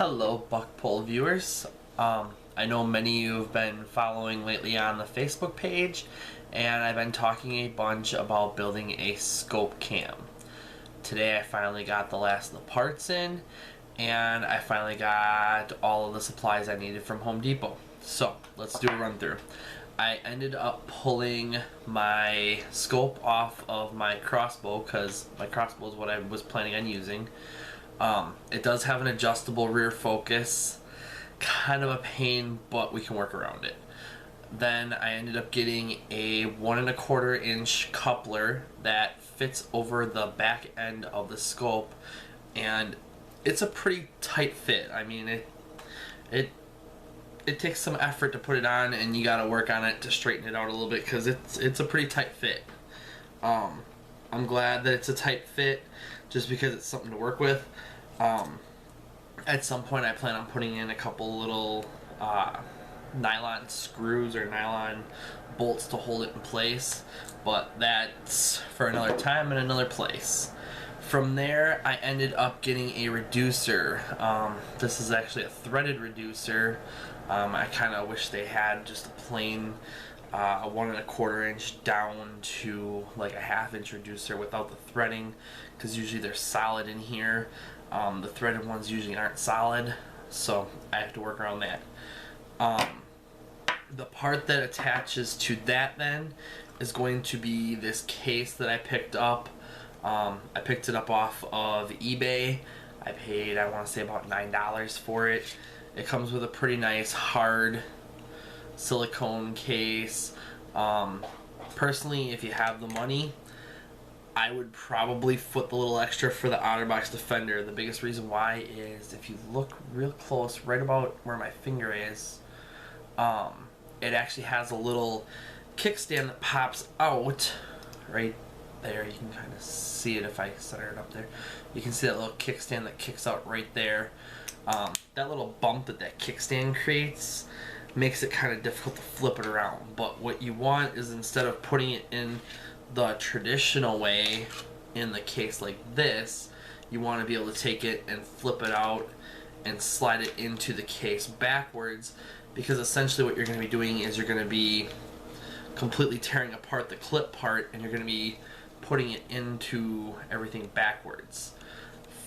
Hello, BuckPole viewers. I know many of you have been following lately on the Facebook page, and I've been talking a bunch about building a scope cam. Today I finally got the last of the parts in, and I finally got all of the supplies I needed from Home Depot. So, let's do a run through. I ended up pulling my scope off of my crossbow because my crossbow is what I was planning on using. It does have an adjustable rear focus, kind of a pain, but we can work around it. Then I ended up getting a 1¼ inch coupler that fits over the back end of the scope, and it's a pretty tight fit. I mean, it takes some effort to put it on, and you got to work on it to straighten it out a little bit because it's a pretty tight fit. I'm glad that it's a tight fit just because it's something to work with. At some point I plan on putting in a couple little nylon screws or nylon bolts to hold it in place, but that's for another time and another place. From there I ended up getting a reducer. This is actually a threaded reducer. I kind of wish they had just a plain a 1¼ inch down to like a ½ inch reducer without the threading, because usually they're solid in here. The threaded ones usually aren't solid, so I have to work around that. The part that attaches to that then is going to be this case that I picked up. I picked it up off of eBay. I paid, I want to say, about $9 for it. It comes with a pretty nice hard silicone case. Personally, if you have the money, I would probably foot the little extra for the OtterBox Defender. The biggest reason why is if you look real close, right about where my finger is, it actually has a little kickstand that pops out right there. You can kind of see it if I center it up there. You can see that little kickstand that kicks out right there. That little bump that kickstand creates makes it kind of difficult to flip it around. But what you want is, instead of putting it in the traditional way in the case like this, you want to be able to take it and flip it out and slide it into the case backwards, because essentially what you're going to be doing is you're going to be completely tearing apart the clip part, and you're going to be putting it into everything backwards.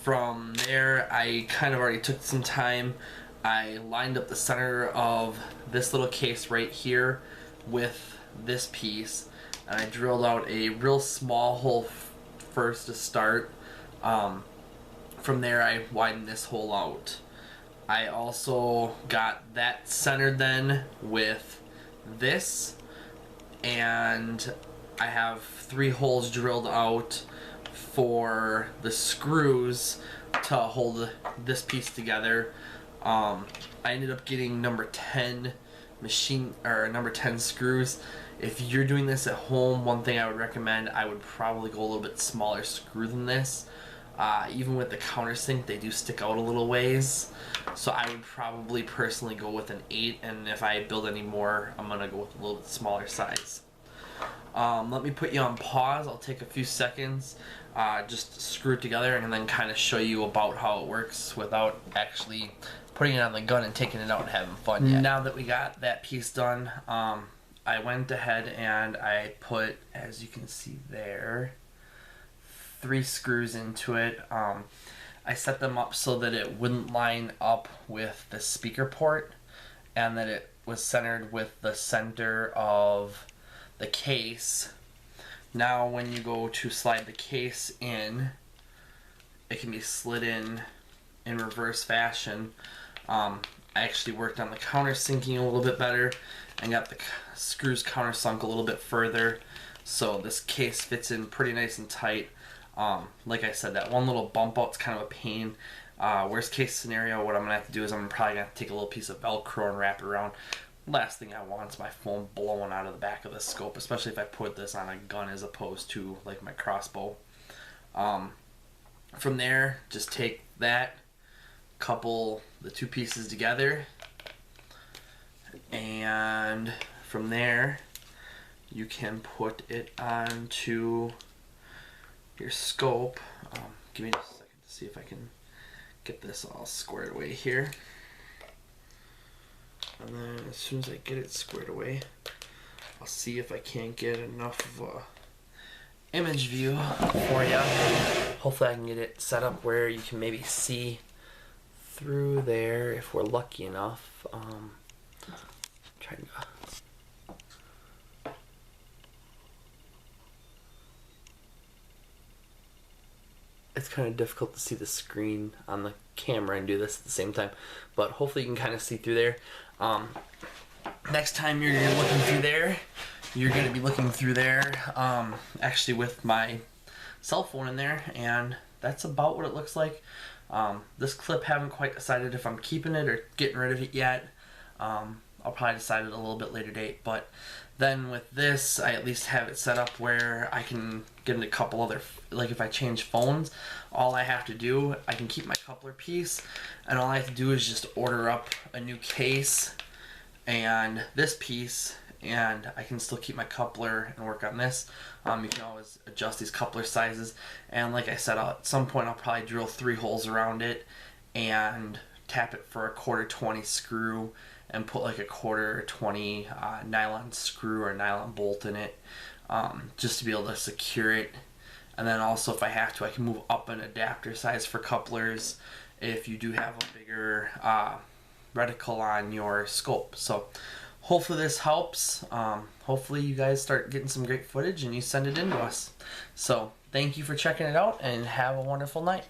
From there, I kind of already took some time. I lined up the center of this little case right here with this piece, and I drilled out a real small hole first to start. From there I widened this hole out. I also got that centered then with this, and I have 3 holes drilled out for the screws to hold this piece together. I ended up getting number 10 number 10 screws. If you're doing this at home, one thing I would recommend, I would probably go a little bit smaller screw than this. Even with the countersink, they do stick out a little ways, so I would probably personally go with an 8, and if I build any more, I'm gonna go with a little bit smaller size. Let me put you on pause. I'll take a few seconds, just screw it together, and then kind of show you about how it works without actually putting it on the gun and taking it out and having fun yet. Now that we got that piece done, I went ahead and I put, as you can see there, 3 screws into it. I set them up so that it wouldn't line up with the speaker port, and that it was centered with the center of the case. Now when you go to slide the case in, it can be slid in reverse fashion. I actually worked on the countersinking a little bit better and got the screws countersunk a little bit further, so this case fits in pretty nice and tight. Like I said, that one little bump out's kind of a pain. Worst case scenario, what I'm going to have to do is I'm probably going to take a little piece of Velcro and wrap it around. Last thing I want is my phone blowing out of the back of the scope, especially if I put this on a gun as opposed to like my crossbow. From there, just take that, couple the 2 pieces together, and from there you can put it onto your scope. Give me just a second to see if I can get this all squared away here. And then as soon as I get it squared away, I'll see if I can't get enough of a image view for you. Hopefully I can get it set up where you can maybe see through there if we're lucky enough. Trying to it's kind of difficult to see the screen on the camera and do this at the same time, but hopefully you can kind of see through there. Next time you're looking through there, you're going to be looking through there actually with my cell phone in there, and that's about what it looks like. This clip, haven't quite decided if I'm keeping it or getting rid of it yet. I'll probably decide it a little bit later date, but then with this, I at least have it set up where I can get a couple other, like if I change phones, all I have to do, I can keep my coupler piece, and all I have to do is just order up a new case and this piece, and I can still keep my coupler and work on this. You can always adjust these coupler sizes, and like I said, at some point I'll probably drill 3 holes around it and tap it for a 1/4 20 screw and put like a 1/4 20 nylon screw or nylon bolt in it, just to be able to secure it. And then also, if I have to, I can move up an adapter size for couplers if you do have a bigger reticle on your scope. So hopefully this helps. Hopefully you guys start getting some great footage and you send it in to us. So thank you for checking it out, and have a wonderful night.